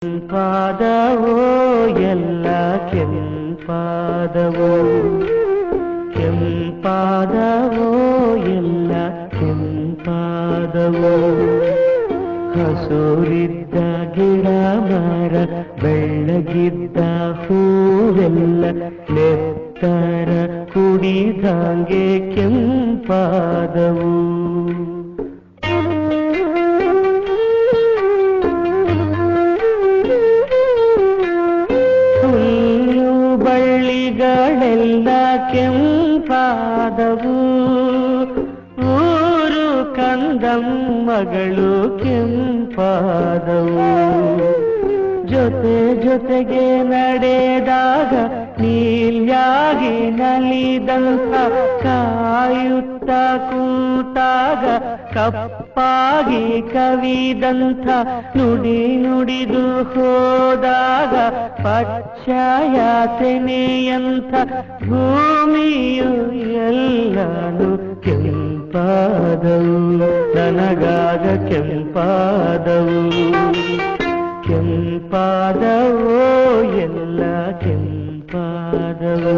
ಕೆಂಪಾದವೋ ಎಲ್ಲ ಕೆಂಪಾದವೋ, ಕೆಂಪಾದವೋ ಎಲ್ಲ ಕೆಂಪಾದವೋ. ಹಸೂರಿದ್ದ ಗಿಡ ಮರ ಬೆಳ್ಳಗಿದ್ದ ಹೂವೆಲ್ಲ ನೆತ್ತರ ಕುಡಿದಂಗೆ ಕೆಂಪಾದವು. ಹುಲ್ಲು ಬಳ್ಳಿಗಳೆಲ್ಲ ಕೆಂಪಾದವು, ಊರು ಕಂದಮ್ಮಗಳು ಕೆಂಪಾದವು. ಜೊತೆ ಜೊತೆಗೆ ನಡೆದಾಗ ನೀಲ್ಯಾಗಿ ನಲಿದಂಥ, ಕಾಯುತ್ತ ಕೂತಾಗ ಕಪ್ಪಾಗಿ ಕವಿದಂಥ, ನುಡಿ ನುಡಿದು ಹೋದಾಗ ಪಚ್ಚಯ ತೆನೆಯಂಥ, ಭೂಮಿಯು ಎಲ್ಲಾನು ಕೆಂಪಾದವು, ನನಗಾಗ ಕೆಂಪಾದವು. ಕೆಂಪಾದವೋ ಎಲ್ಲ ಕೆಂಪಾದವೋ.